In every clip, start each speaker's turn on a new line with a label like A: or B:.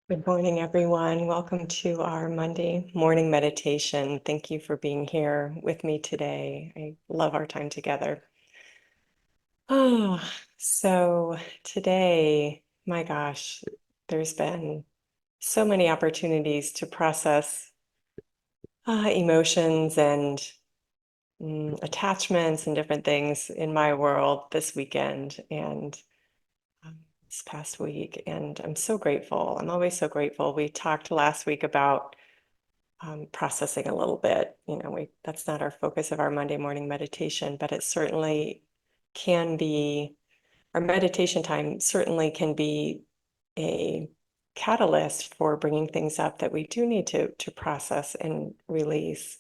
A: Good morning, everyone. Welcome to our Monday morning meditation. Thank you for being here with me today. I love our time together. Oh, so today, my gosh, there's been so many opportunities to process emotions and attachments and different things in my world this weekend and this past week. And I'm so grateful. I'm always so grateful. We talked last week about processing a little bit. That's not our focus of our Monday morning meditation, but it certainly can be, our meditation time certainly can be a catalyst for bringing things up that we do need to process and release.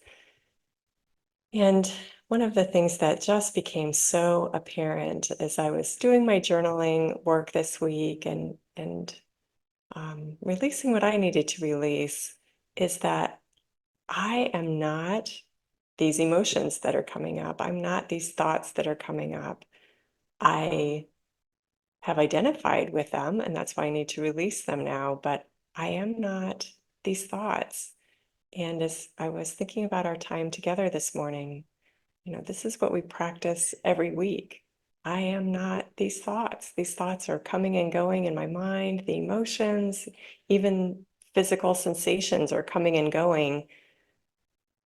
A: And one of the things that just became so apparent as I was doing my journaling work this week and releasing what I needed to release is that I am not these emotions that are coming up. I'm not these thoughts that are coming up. I have identified with them, and that's why I need to release them now, but I am not these thoughts. And as I was thinking about our time together this morning, this is what we practice every week. I am not these thoughts. These thoughts are coming and going in my mind, the emotions, even physical sensations are coming and going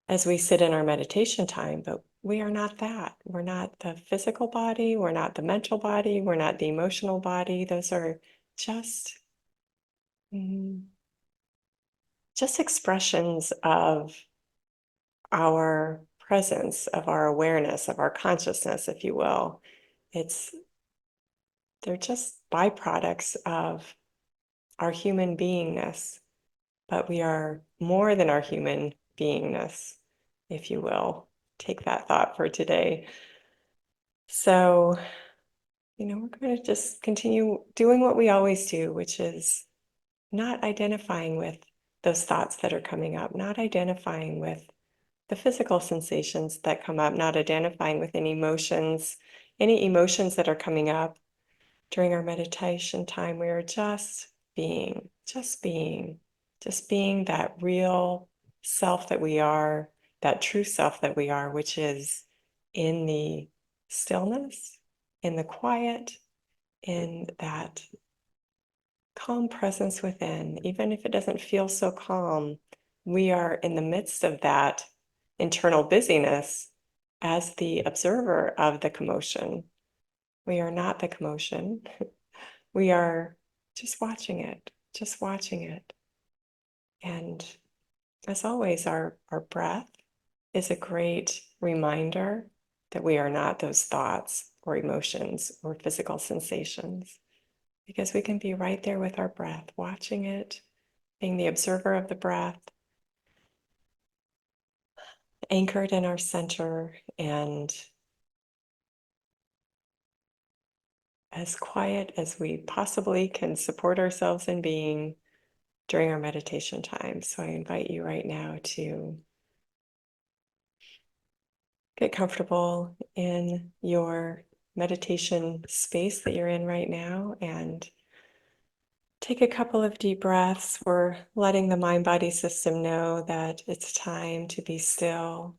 A: as we sit in our meditation time, but we are not that. We're not the physical body, we're not the mental body, we're not the emotional body. Those are just mm, just expressions of our presence, of our awareness, of our consciousness, if you will. It's they're just byproducts of our human beingness, but we are more than our human beingness, if you will. Take that thought for today. So, we're going to just continue doing what we always do, which is not identifying with those thoughts that are coming up, not identifying with the physical sensations that come up, not identifying with any emotions that are coming up during our meditation time. We are just being, just being, just being that real self that we are, that true self that we are, which is in the stillness, in the quiet, in that calm presence within. Even if it doesn't feel so calm, we are in the midst of that internal busyness as the observer of the commotion. We are not the commotion. We are just watching it, just watching it. And as always, our breath is a great reminder that we are not those thoughts or emotions or physical sensations, because we can be right there with our breath, watching it, being the observer of the breath, anchored in our center, and as quiet as we possibly can support ourselves in being during our meditation time. So I invite you right now to get comfortable in your meditation space that you're in right now and take a couple of deep breaths. We're letting the mind body system know that it's time to be still.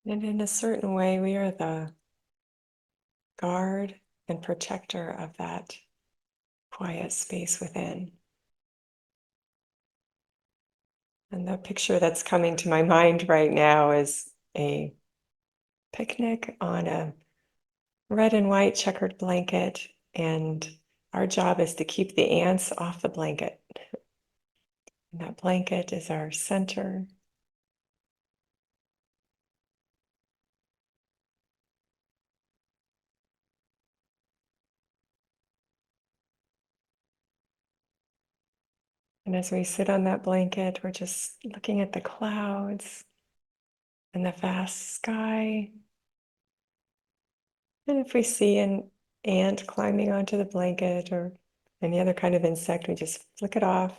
A: And in a certain way, we are the guard and protector of that quiet space within. And the picture that's coming to my mind right now is a picnic on a red and white checkered blanket. And our job is to keep the ants off the blanket. And that blanket is our center. And as we sit on that blanket, we're just looking at the clouds, and the vast sky. And if we see an ant climbing onto the blanket or any other kind of insect, we just flick it off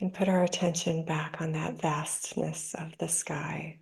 A: and put our attention back on that vastness of the sky.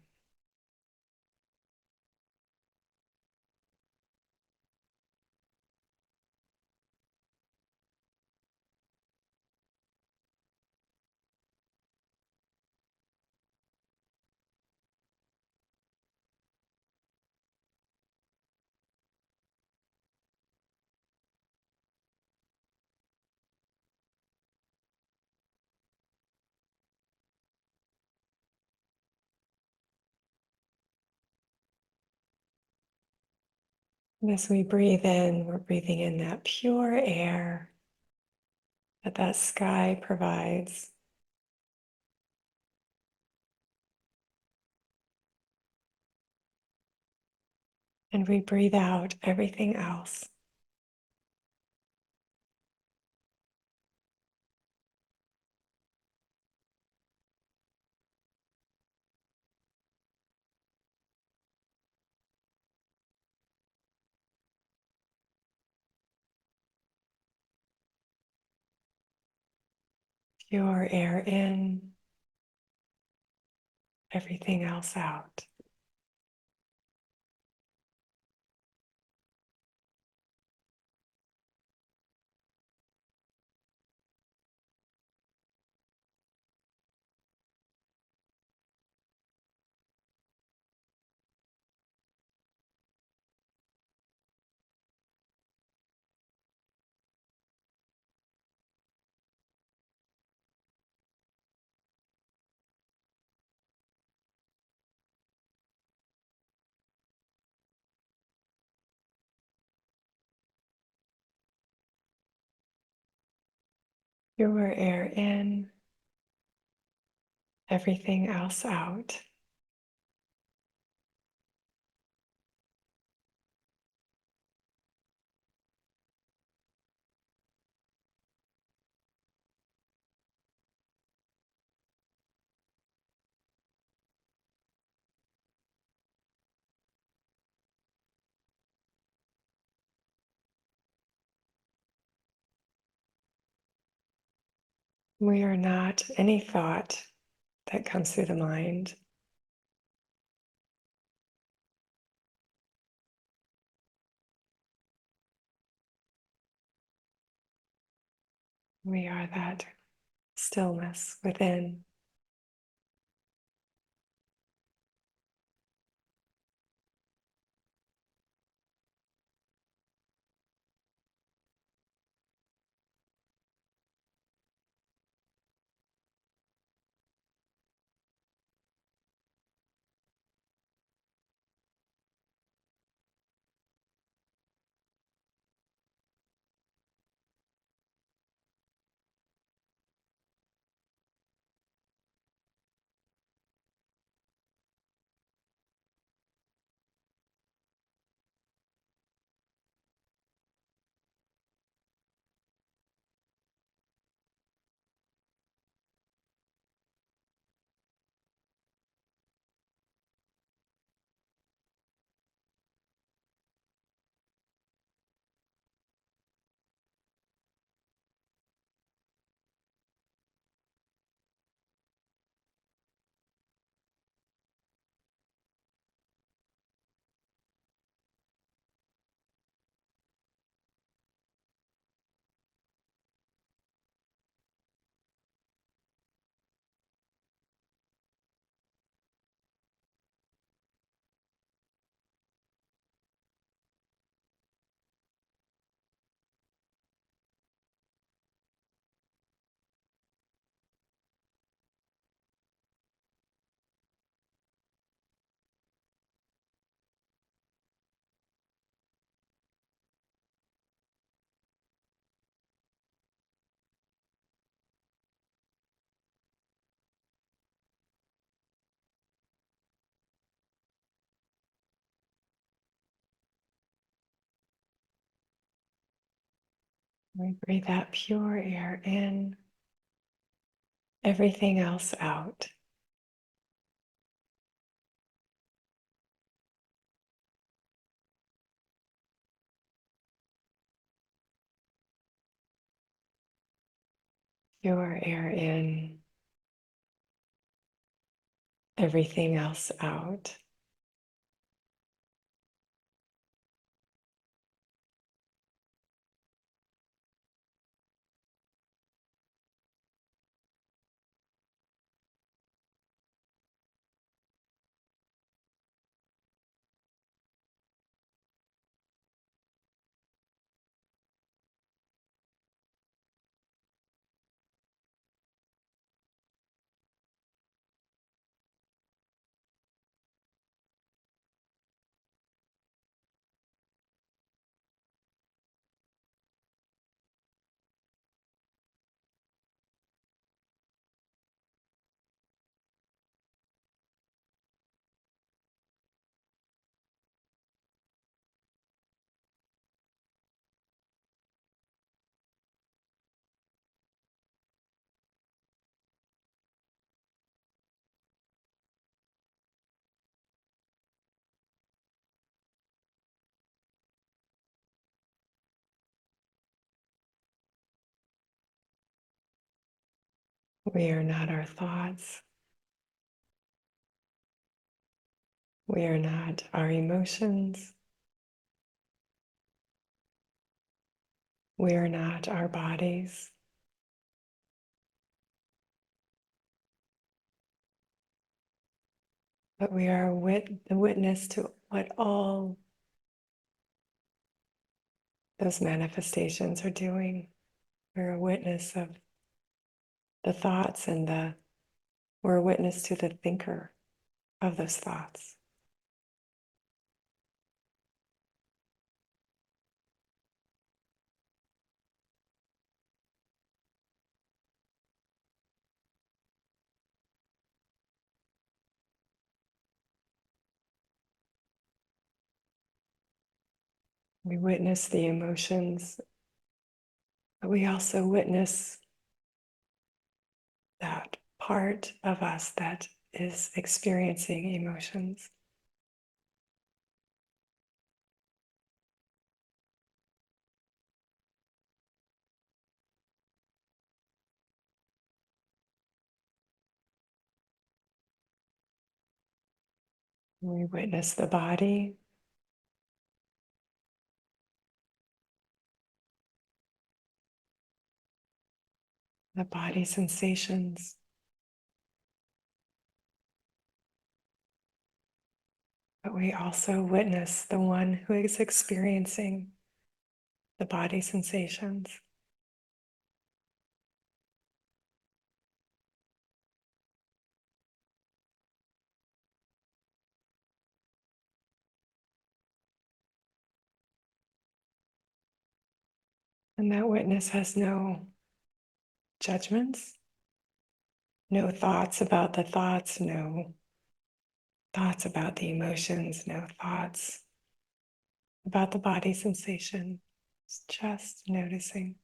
A: And as we breathe in, we're breathing in that pure air that sky provides. And we breathe out everything else. Pure air in, everything else out. Pure air in, everything else out. We are not any thought that comes through the mind. We are that stillness within. We breathe that pure air in, everything else out. your air in, everything else out. We are not our thoughts. We are not our emotions. We are not our bodies. But we are the witness to what all those manifestations are doing. We're a witness of the thoughts we're a witness to the thinker of those thoughts. We witness the emotions, but we also witness that part of us that is experiencing emotions. We witness the body, the body sensations, but we also witness the one who is experiencing the body sensations. And that witness has no judgments, no thoughts about the thoughts, no thoughts about the emotions, no thoughts about the body sensation. It's just noticing.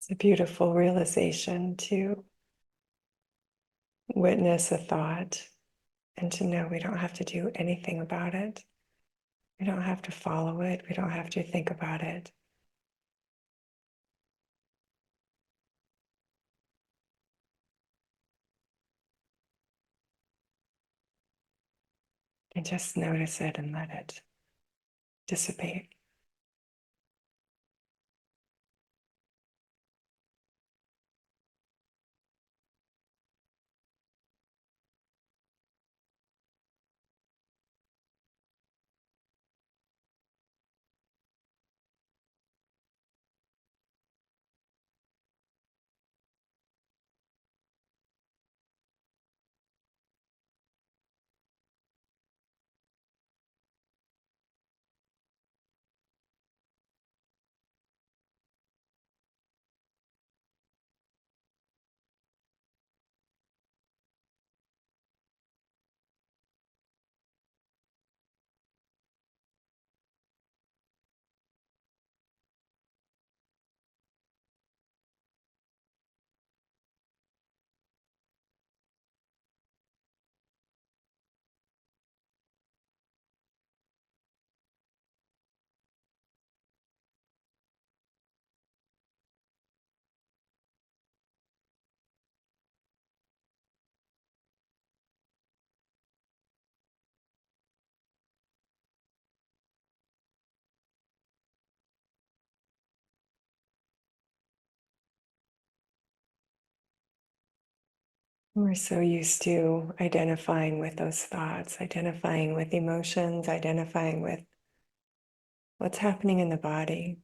A: It's a beautiful realization too, witness a thought and to know we don't have to do anything about it. We don't have to follow it. We don't have to think about it. And just notice it and let it dissipate. We're so used to identifying with those thoughts, identifying with emotions, identifying with what's happening in the body.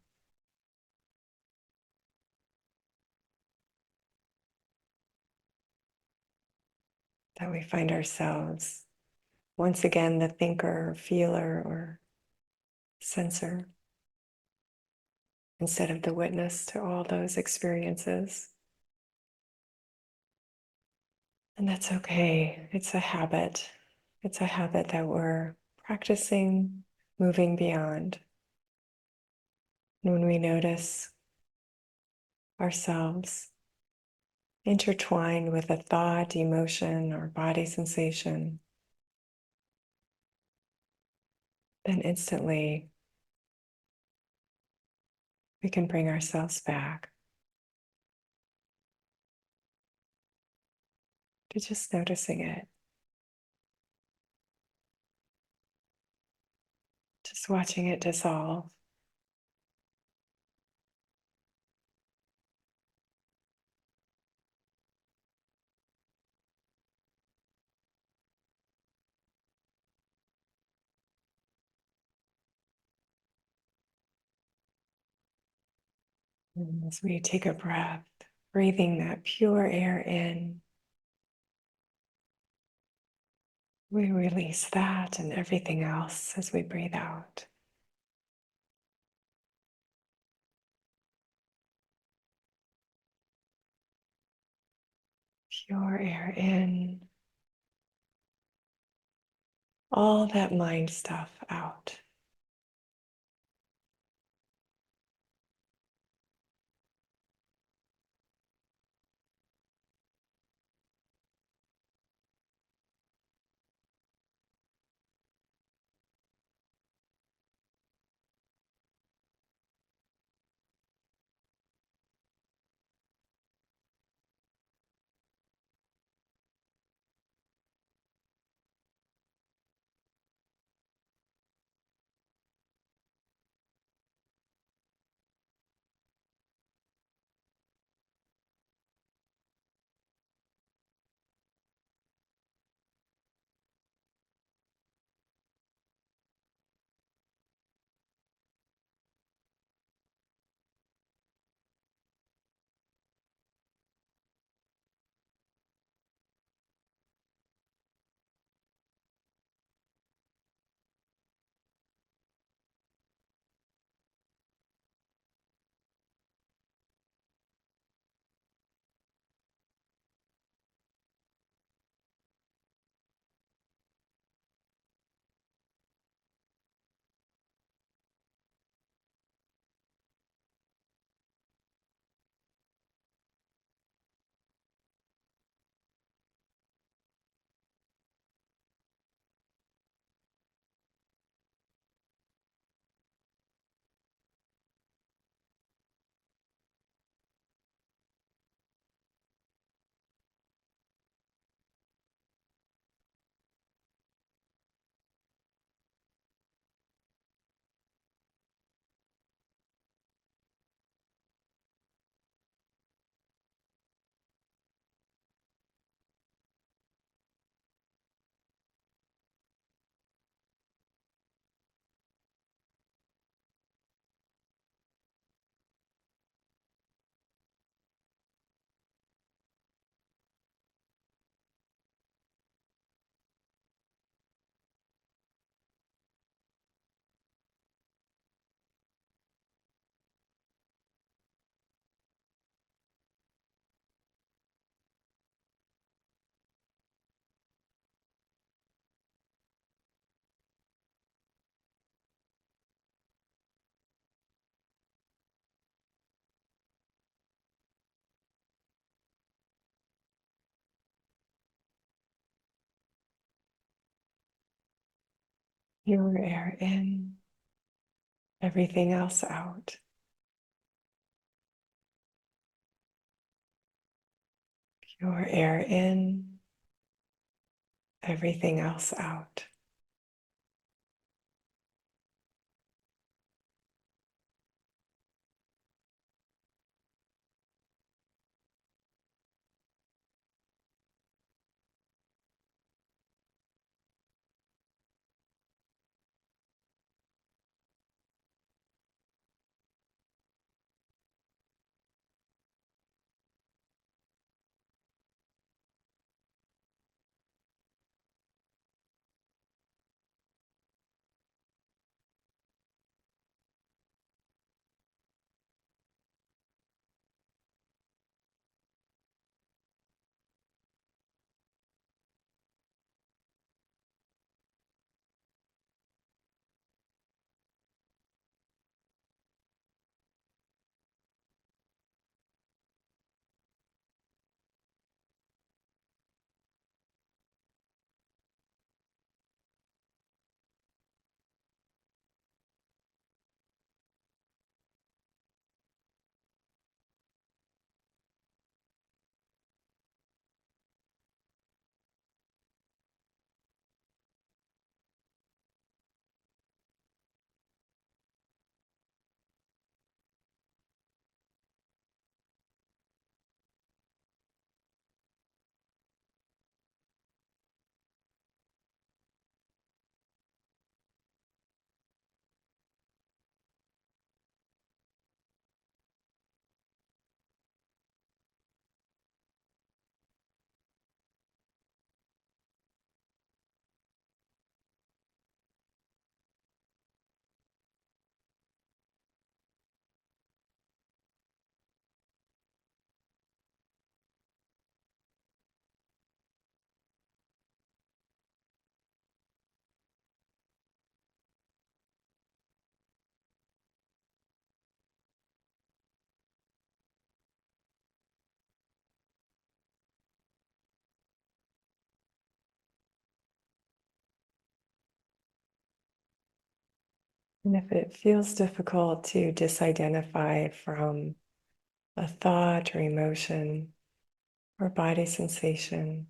A: That we find ourselves once again the thinker, or feeler, or sensor instead of the witness to all those experiences. And that's okay. It's a habit. It's a habit that we're practicing moving beyond. And when we notice ourselves intertwined with a thought, emotion, or body sensation, then instantly we can bring ourselves back to just noticing it, just watching it dissolve. And as we take a breath, breathing that pure air in, we release that and everything else as we breathe out. Pure air in, all that mind stuff out. Pure air in, everything else out. Pure air in, everything else out. And if it feels difficult to disidentify from a thought or emotion or body sensation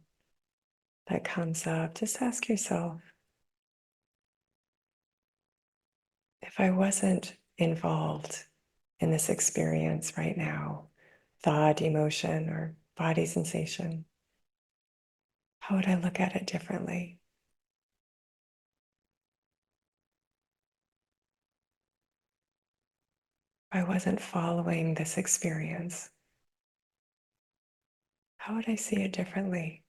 A: that comes up, just ask yourself, if I wasn't involved in this experience right now, thought, emotion, or body sensation, how would I look at it differently? If I wasn't following this experience, how would I see it differently?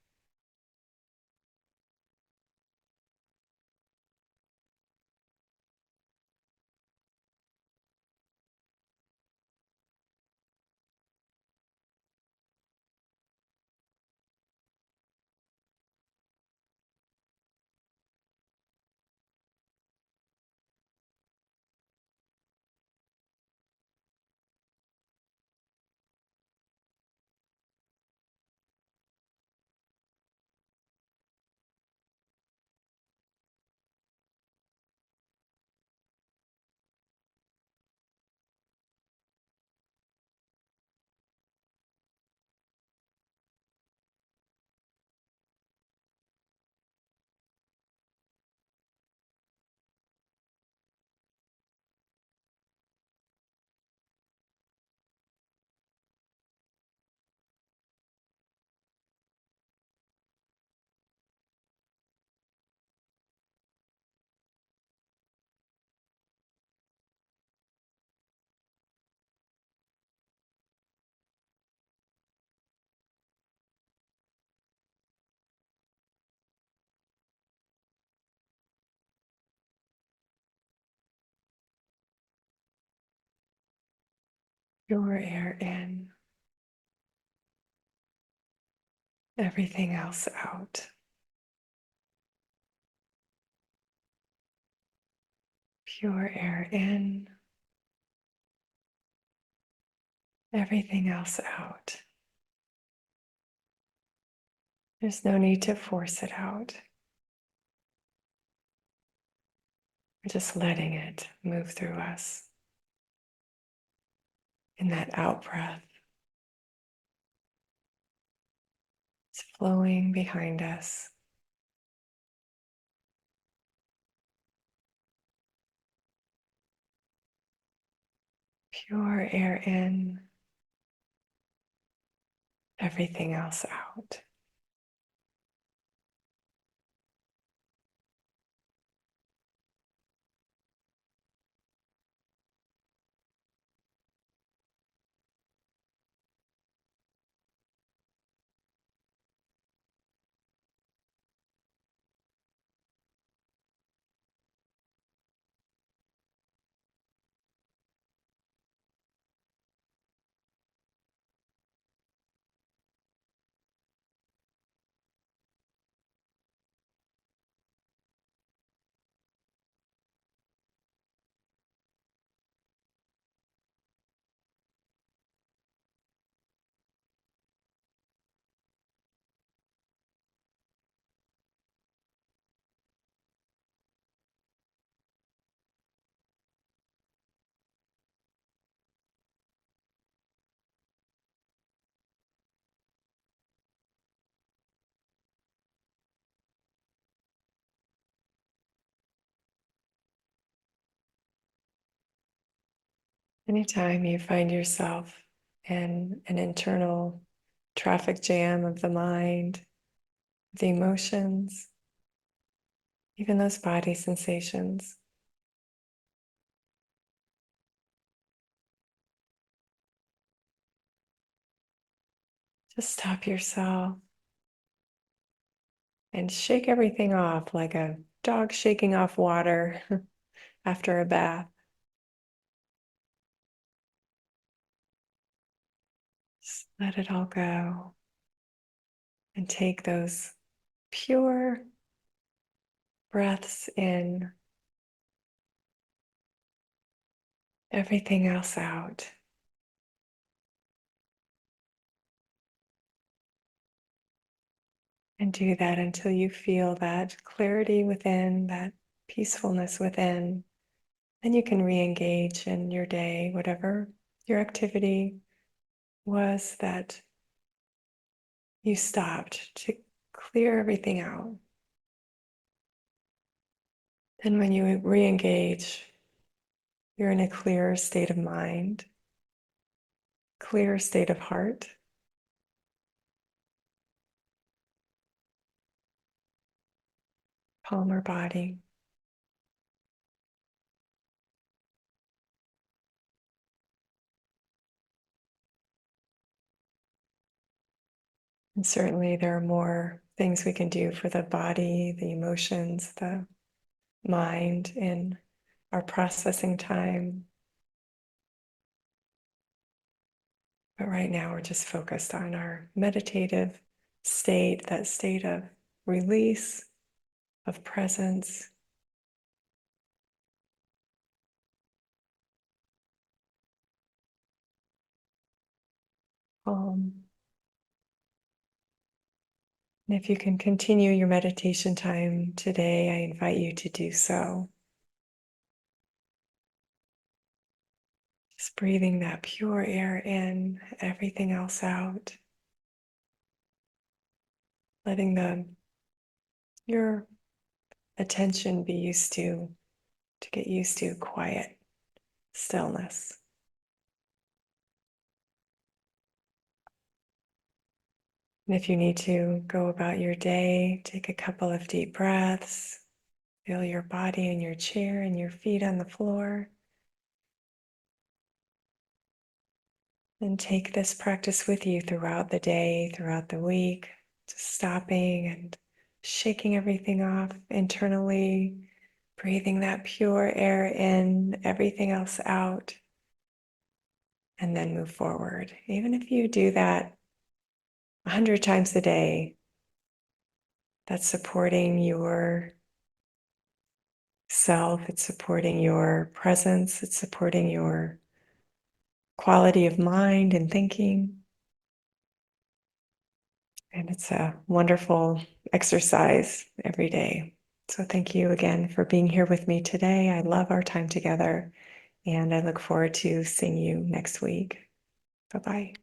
A: Pure air in, everything else out. Pure air in, everything else out. There's no need to force it out. Just letting it move through us in that out breath. It's flowing behind us. Pure air in, everything else out. Anytime you find yourself in an internal traffic jam of the mind, the emotions, even those body sensations, just stop yourself and shake everything off like a dog shaking off water after a bath. Just let it all go and take those pure breaths in, everything else out. And do that until you feel that clarity within, that peacefulness within. Then you can re-engage in your day, whatever your activity was that you stopped to clear everything out. Then when you re-engage, you're in a clearer state of mind, clearer state of heart, calmer body. And certainly there are more things we can do for the body, the emotions, the mind in our processing time. But right now we're just focused on our meditative state, that state of release, of presence. Calm. And if you can continue your meditation time today, I invite you to do so. Just breathing that pure air in, everything else out. Letting your attention be used to get used to quiet stillness. And if you need to go about your day, take a couple of deep breaths. Feel your body in your chair and your feet on the floor. And take this practice with you throughout the day, throughout the week, just stopping and shaking everything off internally, breathing that pure air in, everything else out, and then move forward. Even if you do that 100 times a day, that's supporting your self, it's supporting your presence, it's supporting your quality of mind and thinking. And it's a wonderful exercise every day. So thank you again for being here with me today. I love our time together, and I look forward to seeing you next week. Bye-bye.